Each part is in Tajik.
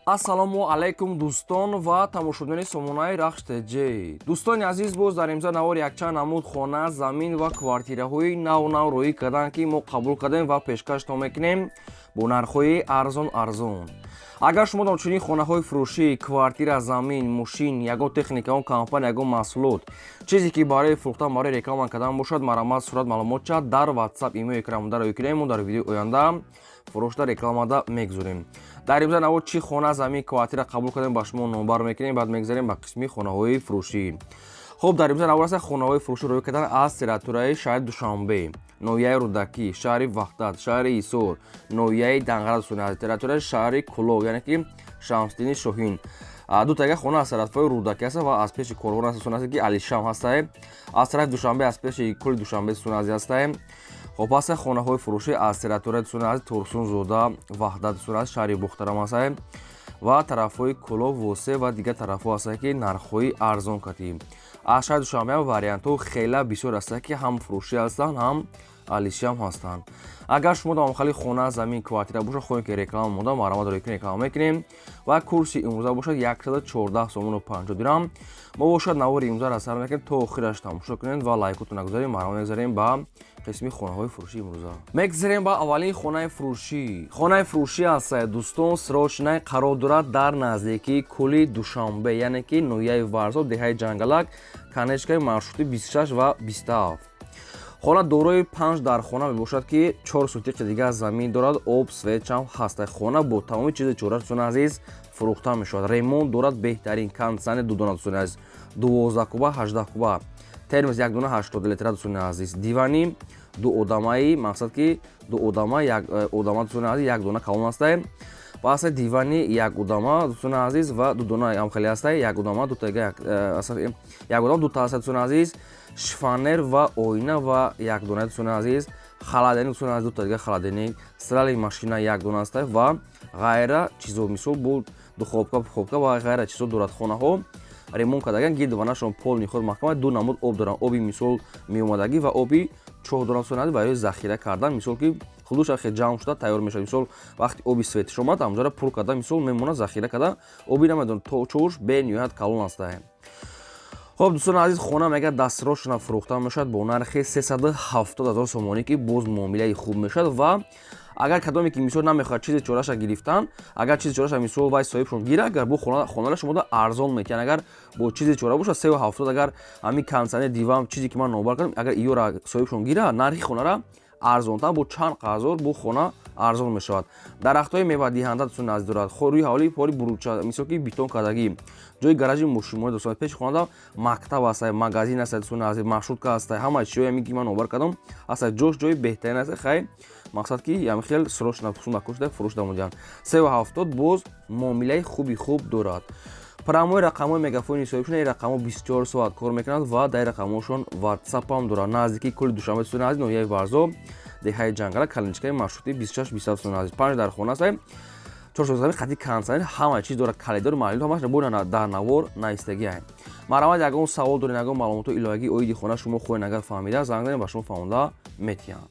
ассалому алайкум дӯстон ва тамошобинони сомонаи рахш теҷ. дӯстони азиз, боз дар имза навори якчанд намуд хона, замин ва квартираҳои нав роӣ карданд, ки мо қабул кардем ва пешкаштон мекунем бо нархҳои арзон. Агар шумо дар чунин хонаҳои фурӯшӣ, квартира, замин, мошин, ягон техника, ягон компания, ягон маҳсулот, чизе ки барои фурӯхтан, барои реклама кардан бошад, маромад сурат маълумот чад дар WhatsApp имейл экранмуда роӣ кунем. Мо дар видеои оянда фурӯшта рекламада мегузорем. дар имза навод чӣ хона, замин, квартира қабул кардем ба шумо номбар мекунем, баъд мегзарем ба қисми хонаҳои фурӯшӣ. хуб, дар имза навод аст хонаҳои фурӯшӣ роӣ кардан аз территорияи шаҳри Душанбе, ноҳияи Рӯдакӣ, шаҳри Ваҳдат, шаҳри Ҳисор, ноҳияи Данғара, территорияи шаҳри Кӯлов, яъне ки Шамсиддини Шоҳин. ду тага хона аз тарафҳои Рӯдакӣ аст ва аз пеши корвон аст, ки Алишам ҳастае. аз тарафи Душанбе аз пеши кӯли Душанбе ҳастае. хуб, аста хонаҳои фурӯшӣ аз территорияи Турсунзода, Ваҳдат, шаҳри Бухтарам ҳастае ва тарафҳои Кӯлов, Восе ва дигар тарафҳо ҳастае, ки нархҳои арзон кардем. аз шаҳри Душанбе вариантҳо хела бисёр ҳастае, ки ҳам фурӯшӣ ҳастанд, ҳам алишам ҳастанд. агар шумо дар махалли хона, замин, квартира бошад, хоҳем ки реклама монда, маромад дорем ки реклама мекунем ва курси имрӯза бошад 114 сомону 50 дирам. мо бошад навори имрӯза ра сар мекунем то охираш тамошо кунед ва лайкотон нагузорем. маромад мегзарем ба қисми хонаҳои фурӯшии имрӯза. мегзарем ба аввалин хонаи фурӯшӣ. хонаи фурӯшӣ аст дӯстон, срочнай қарор дорад дар наздикии кӯли Душанбе, яъне ки ноҳияи Варзо, деҳаи Ҷангалак, канечкаи маршрути 26 ва 27. хона дорои 5 дархона мебошад, ки 4 сутиқи дига замин дорад, об, светчам ҳаст. хона бо тамоми чизи чора дӯстони азиз фурӯхта мешавад. ремонт дорад беҳтарин, кондитсионер 2 дона дӯстони азиз, 12 куба, 18 куба, термос 1 дона 80 литра дӯстони азиз, дивани 2 одамаи, мақсад ки 2 одама, 1 одама дӯстони азиз 1 дона калон ҳастае. ва дивани 1 одама дӯстони азиз ва 2 дона ам хеле ҳастае, 1 одама 2 тага 1 одама 2 та дӯстони азиз, шифонер ва оина ва 1 дона дӯстони азиз, халаденник дӯстони азиз 2 тага халаденник, стиральник машина 1 дона ҳастае ва ғайра чизо, мисол бо духовка ва ғайра чизо дорад. хонаҳо ремонт кардаган, гирдванашон пол ниход маҳкама, 2 намуд об доранд, оби мисол меомадагӣ ва оби 4 дона дӯстони азиз барои захира кардан, мисол ки худуша хел ҷамъ шуда тайёр мешавад. мисол вақти оби светиш омад, ҳамҷора пур карда мисол мемонад захира карда, оби намедон то чош бениҳоят калон ҳастае. хуб, дӯстони азиз, хона мега дастсрочно фурӯхта мешавад бо нархи 370 000 сомонӣ, ки боз муомилаи хуб мешавад. ва агар кадоме ки мисол намехоҳад чизи чораша гирифтан, агар чизи чораша мисол вай соҳибшон гира, агар бо хонаро шумода арзон мекунад, агар бо чизи чора боша 370, агар ҳамин кондитсионер, диван, чизе ки ман номбар кардам, агар иёра соҳибшон гира, нархи хонара арзонтар бо чанд қазор бо хона арзон мешавад. дарахтҳои мевадиҳанда дӯстони азиз дорад, рӯи ҳавлии пори буруча, мисол ки битон кардагӣ, ҷои гаражи мошинмони дӯстони пеши хонада мактаб аст, магазин аст, дӯстони азиз маршрутка аст, ҳама чизои ҳамин ки ман номбар кардам аст, ҷои беҳтарин аст. хай мақсад ки ями хел срочно накушда фурӯшда мудиҳанд. 370 боз муомилаи хуб дорад. парамои рақамҳои мегафони соҳибшон, ин рақамҳо 24 соат кор мекунанд ва дар рақамҳошон WhatsApp ҳам дорад. наздикии кӯли Душанбе дӯстони азиз, ноҳияи Варзо, деҳаи Ҷангала, канечкаи маршрути 26-27 дӯстони азиз, 5 дар хона аст, 4 замин, хати кондитсионер, ҳама чиз дорад, калидор, маълумот ҳамаш бо дар навор наистагиа. маромад ягон савол доред, ягон маълумоти иловагӣ оиди хона шумо хоҳед агар фаҳмида, занг занед ба шумо фаҳмонда метиҳанд.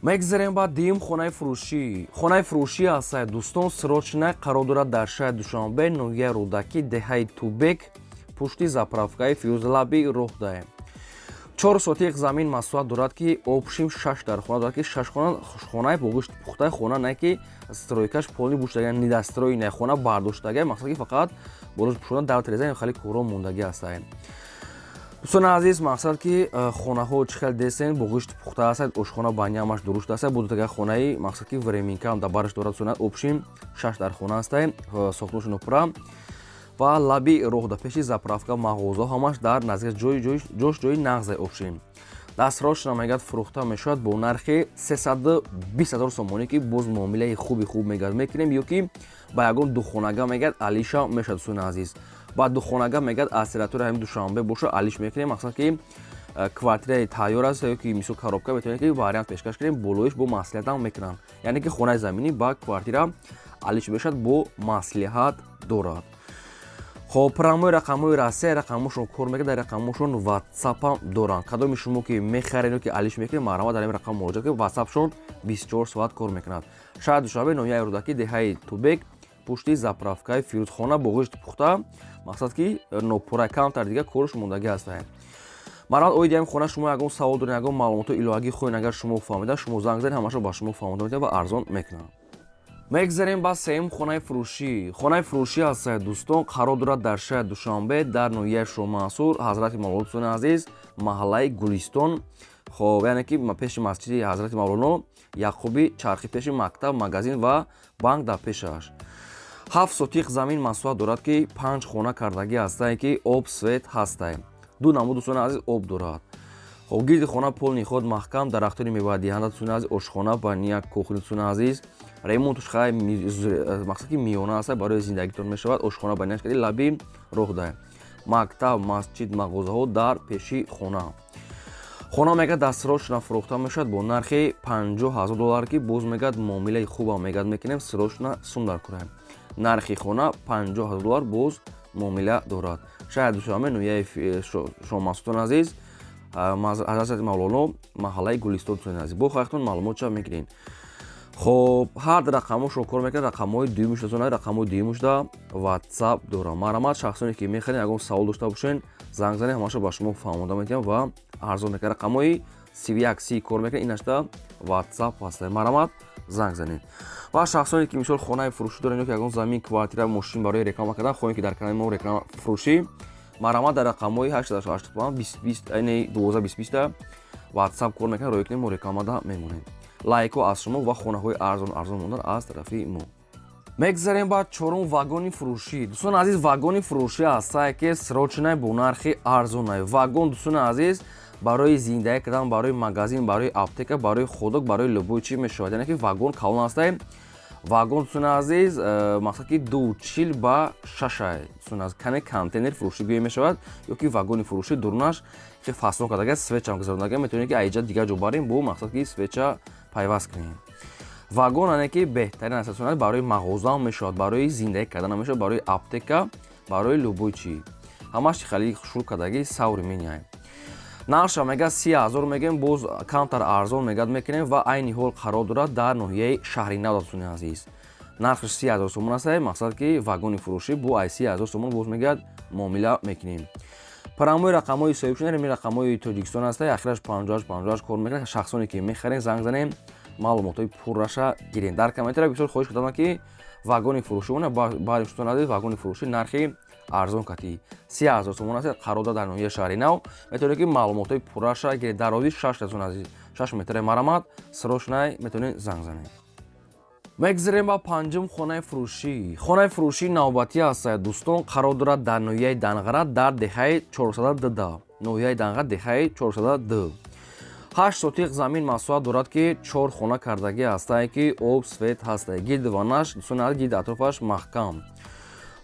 мегзарем ба дим хонаи фурӯшӣ. хонаи фурӯшӣ аст дӯстон, срочнай қарор дорад дар шаҳри Душанбе, ноҳияи Рӯдакӣ, деҳаи Тубек, пушти заправкаи Фирӯзалаби Роҳдае. 4 сотиқ замин масоҳат дорад, ки обшим 6 дар хона дорад, ки 6 хонаи погӯшт пухтаи хона, не ки стройкаш полни буштага, нидастрои не хона бардоштага, мақсад ки фақат борӯз пушода дар тереза хали кӯро мондагӣ ҳастае. дӯстони азиз, мақсад ки хонаҳо чӣ хел дестен бо гӯшти пухта ҳастад, ошхона баниамаш дуруст ҳастад, бо дутага хонаи мақсад ки временкам дар бараш дорад. дӯстони обшим 6 дар хона ҳастае, сохтмонашон нупра ва лаби роҳда пеши заправка мағоза ҳамаш дар наздик ҷои нағзе обшим. дастсрочно мегад фурӯхта мешавад бо нархи 320 000 сомонӣ, ки боз муомилаи хуб мегад мекунем, ё ки ба ягон духонага мегад алиша мешавад. дӯстони азиз, ба духонага мегад аз территорияи ҳамин Душанбе боша алиш мекунем, мақсад ки квартираи тайёр аст, ё ки мисол коробка метавонем ки вариант пешкаш кунем, болоиш бо маслиҳат ҳам мекунанд, яъне ки хонаи заминӣ ба квартира алиш мешавад, бо маслиҳат дорад. хоб, парамои рақамҳои расия, рақамҳошон кор мекунад, дар рақамҳошон WhatsApp ҳам доранд. кадоми шумо ки мехаред ё ки алиш мекунед, маромад дар ин рақам муроҷиат кунед, WhatsAppшон 24 соат кор мекунад. шаҳри Душанбе, ноҳияи Рӯдакӣ, деҳаи Тубек, пушти заправкаи фирӯзхона бо ғишти пухта, мақсад ки нопурра камтар дига корш мондагӣ ҳастае. Марҳамат, оиди ҳамин хона шумо ягон савол доред, ягон маълумоту иловагӣ хоҳед, агар шумо фаҳмида, шумо занг занед, ҳамаашо ба шумо фаҳмода метавад ва арзон мекунад. мегзарем ба сеюм хонаи фурӯшӣ. Хонаи фурӯшӣ ҳастае дӯстон, қарор дорад дар шаҳри Душанбе дар ноҳияи Шоҳмансур, ҳазрати Мавлоно дӯстони азиз, маҳаллаи Гулистон, хоб яъне ки пеши масҷиди ҳазрати Мавлоно, Яъқуби чархи пеши мактаб, магазин ва банк дар пешаш. 7 сотиқ замин масоҳат дорад ки 5 хона кардагӣ ҳастае ки об свет ҳастае. Ду намуд дӯстони азиз об дорад. хоб гирди хона пол ниход маҳкам, дарахтони мевадиҳанда дӯстони азиз, ошхона, баня, кухни дӯстони азиз, ремонтуш хай мақсад ки миёна ҳаста барои зиндагитон мешавад. Ошхона баняш кади лаби роҳ дай. Мактаб, масҷид, мағозаҳо дар пеши хона. хона мегӯяд дастсирочна фурӯхта мешавад бо нархи $50,000 ки боз мегӯяд муомилаи хубам мегӯяд мекунем сирочна сум дар кураем. Нархи хона $50,000 боз муомила дорад. шаҳри Душанбе, ноҳияи Шоҳмансуртон азиз, ҳазрати Мавлоно, маҳаллаи Гулистон дӯстони азиз. Бо хоҳехтон маълумотша мегирин. хоб ҳар рақамошро кор мекунад, рақамҳои дуюмиш дозонад, рақамҳои дуюмушда WhatsApp дорам. Марҳамат, шахсоне ки мехаред, ягон савол дошта бошен, занг занед, ҳамаашо ба шумо фаҳмода метавам ва арзон мекунад. Рақамҳои 31 кор мекунад, инашда WhatsApp ҳастае. Марҳамат, занг занед. ва шахсоне ки мисол хонаи фурӯшӣ дорен ё ки ягон замин, квартира, мошин барои реклама кардан хоҳем ки дар канали мо реклама фурӯшӣ, марҳамат, дар рақамҳои 885-2020 WhatsApp кор мекунад, роҳи кунем, мо рекламада мемонем. лайко аз шумо ва хонаҳои арзон мондан аз тарафи мо. мегзарем ба чорум вагони фурӯшӣ. дӯстони азиз, вагони фурӯшӣ ҳастае ки срочнай бо нархи арзонай. вагон дӯстони азиз барои зиндагӣ кардан, барои магазин, барои аптека, барои ходок, барои любой чӣ мешавад. яъне ки вагон калон ҳастае. вагон дӯстони азиз мақсад ки 240 ба 6 дӯстони азиз каме контейнер фурӯшӣ гӯя мешавад ё ки вагони фурӯшӣ дурунаш ки фаслон кардага свечам гузарондага метавонем ки айҷа дигар ҷо барем бо мақсад ки свеча пайваст кунем. вагон ане ки беҳтарин аст дӯстони азиз, барои мағозаам мешавад, барои зиндагӣ карданам мешавад, барои аптека, барои любой чӣ. ҳамаш хали шур кардагӣ савремения. нархша мегӯяд 30,000 мегӯем, боз камтар арзон мегӯяд мекунем ва айни ҳол қарор дорад дар ноҳияи шаҳри нав дӯстони азиз. нархш 30,000 сомон астае, мақсад ки вагони фурӯшӣ бо ай 30,000 сомон боз мегӯяд муомила мекунем. промои рақамҳои соҳиб шудан, ин рақамҳои Тоҷикистон астае, ахираш 58 кор мекунад. шахсоне ки мехарен, занг занем, маълумотҳои пурраша гирем. дар комментария бисёр хоҳиш кардам ки вагони фурӯшӣ баъди дӯстон азиз, вагони фурӯшӣ нархи арзон кати 30,000 сомон аст, қарор дорад дар ноҳияи шаҳри нав. метавонед ки маълумотҳои пурраша гиред. дарози 6 метр марҳамат, срочнай метавонед занг занед. мегзарем ба панҷум хонаи фурӯшӣ. хонаи фурӯшии навбатӣ ҳастае дӯстон, қарор дорад дар ноҳияи Данғара, дар деҳаи 400 ноҳияи Данғара, деҳаи 400. 8 сотиқ замин масоҳат дорад ки 4 хона кардагӣ ҳастае ки об свет ҳастае. гирди ванаш дӯстони азиз, гирди атрофаш маҳкам.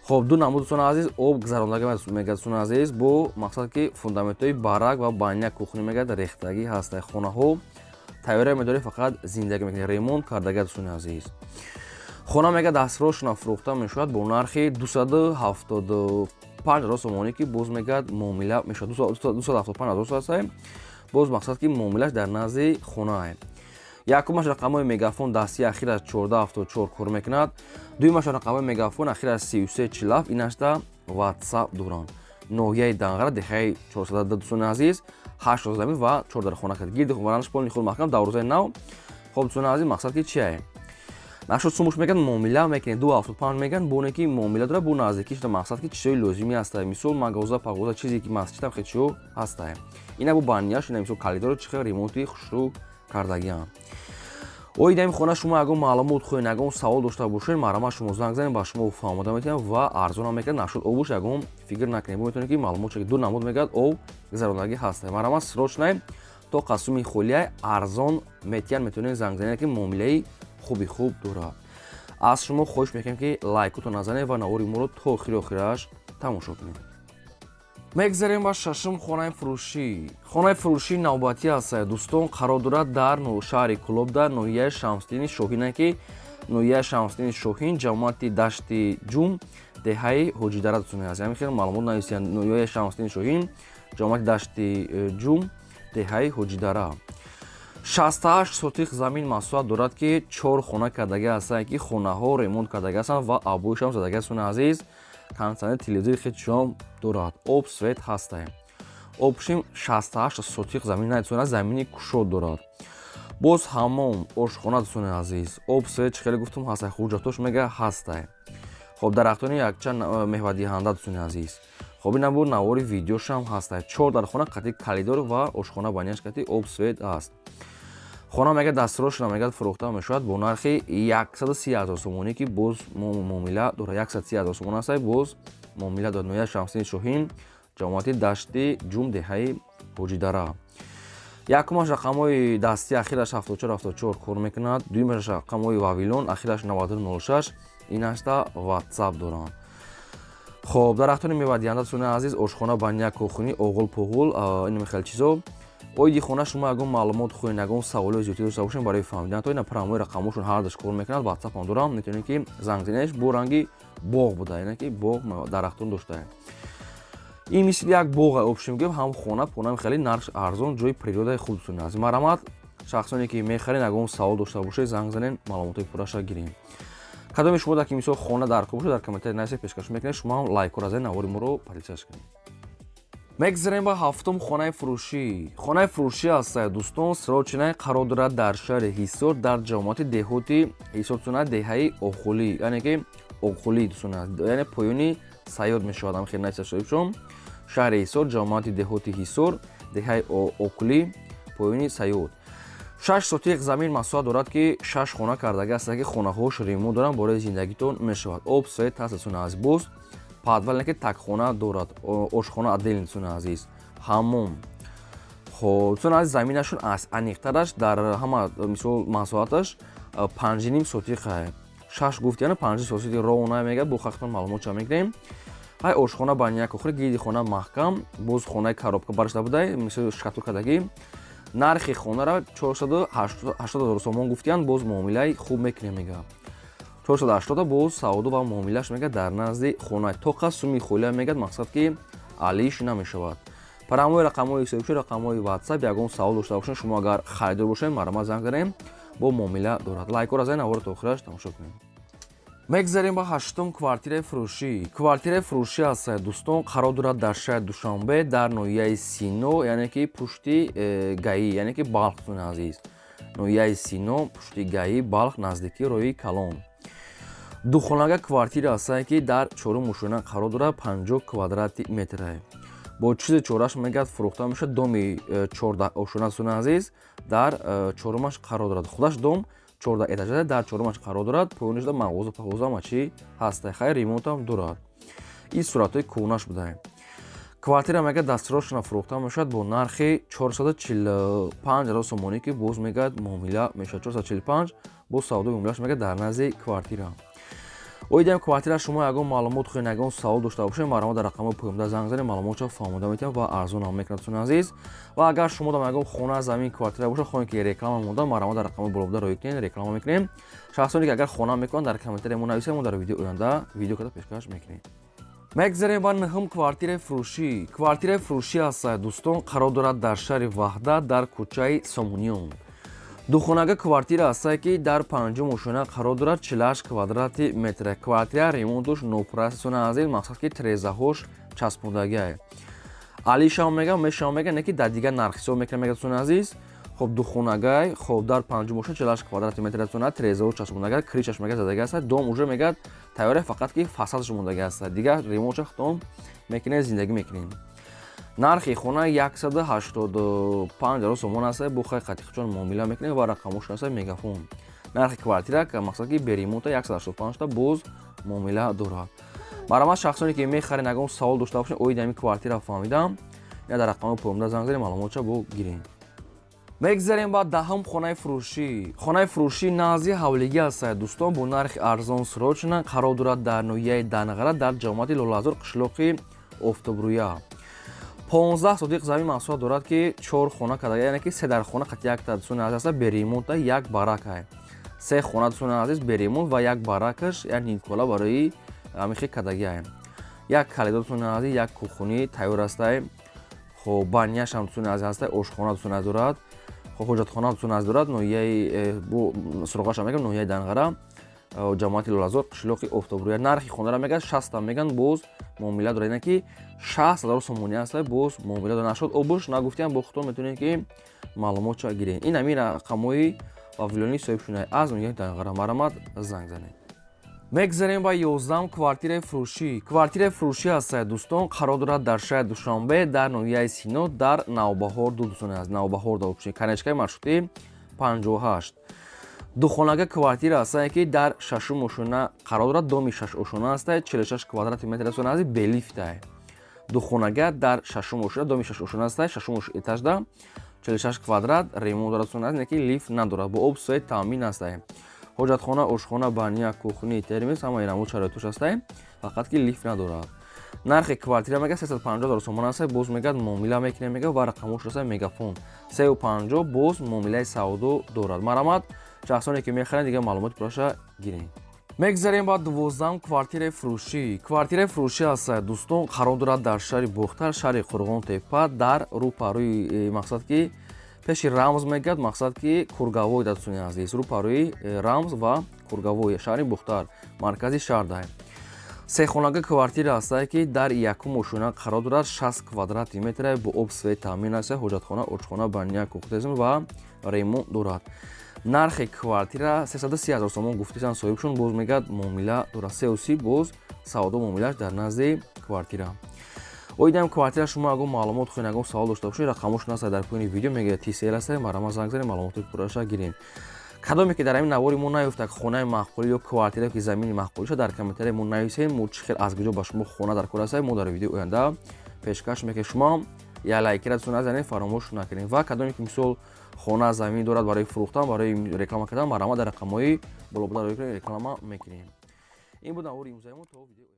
хоб ду намуд дӯстони азиз об гузарондагӣ мегӯяд дӯстони азиз, бо мақсад ки фундаментҳои барак ва баня, кухни мегӯяд рехтагӣ ҳастае. хонаҳо тайёрия медорем, фақат зиндагӣ мекунем, ремонт кардагӣ дӯстони азиз. хона мегӯяд дастсирочна фурӯхта мешавад бо нархи 275,000 сомонӣ ки боз мегӯяд муомила мешавад. 275,000 сом астае, боз мақсад ки муомилаш дар назди хонае. якумаш рақамҳои мегафон дастии ахираш 1474 кор мекунад. дуюмаш рақамҳои мегафон ахираш 3340, инашда WhatsApp доранд. ноҳияи Данғара, деҳаи 400 дӯстони азиз, 8 замин ва 4 дар хона кард. гирди варанаш полни худ маҳкам, даврозаи нав. хоб дӯстони азиз, мақсад ки чие? нашуд сумуш мегӯяд муомила мекунед, 275 мегӯянд, бо оне ки муомила дорад, бо наздикиш мақсад ки чизои лозимӣ ҳастае. мисол мағоза, пағоза, чизе ки масҷидам хечиҳо ҳастае. ина бо банияш, ина мисол калидоро чихел ремонти хушрӯ кардагиам. оиди ҳамин хона шумо ягон маълумот хоҳед, ягон савол дошта бошед, марҳамат шумо занг занед, ба шумо фаҳмода метавонам ва арзонам мекунад. нашуд обуш ягон фикр накунед, бо метавонед ки маълумотше ки ду намуд мегӯяд об гузарондагӣ ҳастае. марҳамат, срочнай то қасуми холияй арзон метавонед занг занед ки муомилаи хуби хуб дорад. аз шумо хоҳиш мекунем ки лайкото назанед ва навори моро то охираш тамошо кунед. мегзарем ба шашум хонаи фурӯшӣ. хонаи фурӯшии навбатӣ ҳастае дӯстон, қарор дорад дар шаҳри Кулобда, ноҳияи Шамсиддини Шоҳине ки ноҳияи Шамсиддини Шоҳин, ҷамоати дашти Ҷум, деҳаи Ҳоҷидара дӯстони азиз. ҳамин хел маълумот нависанд. ноҳияи Шамсиддини Шоҳин, ҷамоати дашти Ҷум, деҳаи Ҳоҷидара. 68 сотих замин масоҳат дорад, ки 4 хона кардага ҳастанд, ки хонаҳо ремонт кардага ҳастанд ва абоишам задага ҳастанд. Азиз, кондитсионер, телевизори хелчиам дорад. Об, свет ҳастанд. Обшим 68 сотих замин надисона, замини кушод дорад. Боз ҳаммом, ошхона дисона азиз. Об, свет хеле гуфтам ҳастанд, хуҷҷатош мега ҳастанд. Хоб дарахтони якчанд меҳвадиҳанда дисона азиз. Хоб ина буд навори видеошам ҳастанд. 4 дар хона қати калидор ва ошхона банияш қати об, свет аст. хона мега дастрош мега фурӯхта мешавад бо нархи 130,000 сомонӣ, ки боз муомила дора. 130,000 сомон аст, боз муомила дора. Ноҳияи Шамсиддин Шоҳин, ҷамоати дашти ҷум, деҳаи Ҳоҷидара. Якумаш рақамҳои дастӣ, ахираш 7474 кор мекунад. Дуюмаш рақамҳои Вавилон, ахираш 9206. Инашта WhatsApp доранд. хоб дарахтони мевадиҳанда дисона азиз, ошхона, баня, кухни, оғул-пуғул, ин мехел чизо. Оиди хона шумо ягон маълумот хоҳед, ягон саволои зиёдтӣ дошта бошед барои фаҳмидан, то ина прамои рақамҳошон ҳардаш кор мекунад. WhatsApp ҳам дорам, метавонед ки занг занеш. Бо ранги боғ буда, яъне ки боғ дарахтон доштае. Ин мисли як боғ обшим гӯб, ҳам хона пона хеле нарх арзон, ҷои природаи худ дисона. Аз марамат шахсоне ки мехарен, ягон савол дошта бошед, занг занен, маълумотои пурраша гирем. кадоме шумо дар ки мисол хона даркор бошед, дар комментари нависед, пешкаш мекунед, шумо ҳам лайк разен навори моро подписааш кунед. мегзарем ба ҳафтум хонаи фурӯшӣ. Хонаи фурӯшӣ аст, дӯстон, сирочинаи қарор дорад дар шаҳри Ҳисор, дар ҷамоати деҳоти Ҳисор дисона, деҳаи Оқулӣ, яъне ки Оқулӣ дисона, яъне поёни Саёд мешавад. ҳам хеле найса шарифшон. шаҳри Ҳисор, ҷамоати деҳоти Ҳисор, деҳаи Оқулӣ, поёни Саёд. 6 сотих замин масоҳат дорад, ки 6 хона кардага ҳастанд, ки хонаҳош ремонт доранд, бораи зиндагитон мешавад. Об, свет ҳаст дисона азиз. Боз падвал, яъне ки такхона дорад. Ошхона отдельно дисона азиз. ҳаммом. хоб дисона азиз, заминашон аст. Аниқтараш дар ҳама мисол масоҳаташ 5,5 сотих ай. 6 гуфт, яъне 5 сотих роҳ онай мегӯяд, бо хахтон маълумотша мекунем. ҳай ошхона баня кухри, гиди хона маҳкам, боз хонаи коробка барашда будай, мисол шкатулкадагӣ. нархи хонара 480,000 сомон гуфтиянд, боз муомилаи хуб мекунем мега. 480 боз саводу ва муомилаш мега дар назди хона. тоқа суми холия мегад, мақсад ки алиш намешавад. парамои рақамҳои ҳисобши, рақамҳои WhatsApp, ягон савол дошта бошед, шумо агар харидор бошед, марама занг занем, бо муомила дорад. лайкор разен, навори то охираш тамошо кунем. мегзарем ба ҳаштум квартираи фурӯшӣ. Квартираи фурӯшӣ аст, дӯстон, қарор дорад дар шаҳри Душанбе, дар ноҳияи Сино, яъне ки пушти гаӣ, яъне ки Балх дисона азиз. ноҳияи Сино, пушти гаӣ, Балх, наздики роҳи Калон. духонага квартира аст, ки дар чорум ошона қарор дорад, 50 квадрати метр. бо чизи чораш мегад фурӯхта мешавад. доми 14 ошона дисона азиз, дар чорумаш қарор дорад. худаш дом 14 этажа дар чорумаш қарор дорад. поёниш да мағоза пағоза чи ҳаст. хайр ремонтам дорад. ин суратҳои кӯнаш будае. квартира мега дастирошона фурӯхта мешавад бо нархи 445,000 сомонӣ, ки боз мегад муомила мешавад. 445 бо савдои муомилаш мега дар назди квартира. оидем квартира шумо ягон маълумот хоҳед, ягон савол дошта бошед, марама дар рақамҳои поёмда занг занед, маълумотро фаҳмода метавонед ва арзонам мекунад дӯстон азиз. ва агар шумо дар ягон хона, замин, квартира бошад, хоҳед ки реклама монда, марама дар рақамҳои болобуда роя кунед, реклама мекунем. шахсоне ки агар хона мекунанд, дар комментари мо нависед, мо дар видео оянда видео карда пешкаш мекунем. мегзарем ба наҳум квартираи фурӯшӣ. квартираи фурӯшӣ аст, дӯстон, қарор дорад дар шаҳри Ваҳда, дар кӯчаи Сомуниён. духонага квартира аст, ки дар 5 ошона қарор дорад, 48 квадрати метр. квартира ремонтош нопурраст дисона азиз, мақсад ки трезаҳош часпондагиае. алишам мега, мешам мега, не ки дар дигар нарх ҳисоб мекунем мега дӯстон азиз. хоб духонагай, хоб дар 5 ошона 48 квадрати метр дисона, трезаҳош часпондагиае, кришаш мега задаги аст. дом уже мегад тайёре, фақат ки фасадаш мондаги аст. дигар ремонтша хатом мекунем, зиндагӣ мекунем. нархи хона 185,000 сомон аст, бо хай қатиқчон муомила мекунем ва рақамош аст мегафон. нархи квартира мақсад ки беремонта 185 та боз муомила дорад. марама шахсоне ки мехарен, ягон савол дошта бошед, оиди ҳамин квартира фаҳмидам, я дар рақамҳои поёмда занг занем, маълумотша бо гирем. мегзарем ба даҳум хонаи фурӯшӣ. хонаи фурӯшӣ назди ҳавлигӣ аст, дӯстон, бо нархи арзон срочна қарор дорад дар ноҳияи Данғара, дар ҷамоати Лолазор, қишлоқи Офтобрӯя. 15 сотих замин масоҳат дорад, ки 4 хона кардага, яъне ки 3 дар хона қати якта дисона азиз аст, беремонта, як барака. 3 хона дисона азиз, беремонт ва як баракаш, як нимкола барои амихи кадагия. як калидор дисона азиз, як кухни тайёр аст. хоб банияш ҳам дисона азиз аст, ошхона дисона дорад. ҳоҷатхонаатон аз дорад ноҳияи суроғаша мегам ноҳияи Данғара ҷамоати Лолазор қишлоқи Офтобрӯя. Нархи хонаро мегӯяд 60 меган, боз муомила дорад. Инаки 60,000 сомонӣ аст, боз муомила дорад. Нашуд обуш нагуфтиам, бо худтон метавонед ки маълумотша гиред. Ин ҳамин рақамҳои павилёни соҳибшунаи аз ноҳияи Данғара. Марамад занг занед. мегзарем ба 11 квартираи фурӯшӣ. Квартираи фурӯшӣ ҳастад дӯстон, қарор дорад дар шаҳри Душанбе дар ноҳияи Сино дар Навбаҳор дӯстон аст. Навбаҳор дар опшини канечкаи маршрути 58. духонага квартира ҳастае ки дар 6 ошона қарор дорад. доми 6 ошона ҳастае, 46 квадрати метр астон ази белифтае. духонага дар 6 ошона, доми 6 ошона ҳастае, 6 этажда, 46 квадрат, ремонт дорад астон ази, неки лифт надорад, бо об суои таъмин ҳастае. ҳоҷатхона, ошхона, баня, кухни, термис ҳамаи рамуд шароитош ҳастае, фақат ки лифт надорад. нархи квартира мега 350,000 сомон ҳастае, боз мегӯяд муомила мекунем мега ва рақамош ҳастае мегафон 350, боз муомилаи савдо дорад. Марамад шахсоне ки мехаранд дига маълумоти пурраша гиред. мегзарем ба 12 квартираи фурӯшӣ. квартираи фурӯшӣ ҳастае дӯстон, қарор дорад дар шаҳри Бухтар, шаҳри Қурғонтепа, дар рӯпарӯи мақсад ки пеши Рамз мегӯяд, мақсад ки Кургавой дастуни азиз, рӯпарӯи Рамз ва Кургавой, шаҳри Бухтар, маркази шаҳр дай. сехонага квартира ҳастае ки дар якум ошона қарор дорад, 60 квадрати метр, бо об суои таъмин ҳастае, ҳоҷатхона, очхона, баня, кухтезм ва ремонт дорад. нархи квартира 330,000 сомон гуфтисан соҳибшон, боз мегӯяд муомила дорад, 30 боз савдо муомилаш дар назди квартира. оидаам квартира шумо ягон маълумот хоҳед, ягон савол дошта бошед, рақамошон ҳастад дар поини видео, мегӯяд TCL ҳастае, марама занг занед, маълумоти пурраша гиред. кадоме ки дар ҳамин навори мо наёфтак хонаи маъқулӣ ё квартира ки замини маъқулиша дар комментария мо нависед, мо чӣ хел аз куҷо ба шумо хона дар кор ҳастае, мо дар видеои оянда пешкаш мекунем. шумо я лайкира дастон назанед, фаромӯш накунед. ва кадоме ки мисол хона замин дорад барои фурӯхтан, барои реклама кардан, марама дар рақамҳои болобуда реклама мекунем. ин буд навори имрӯзаи мо. То видео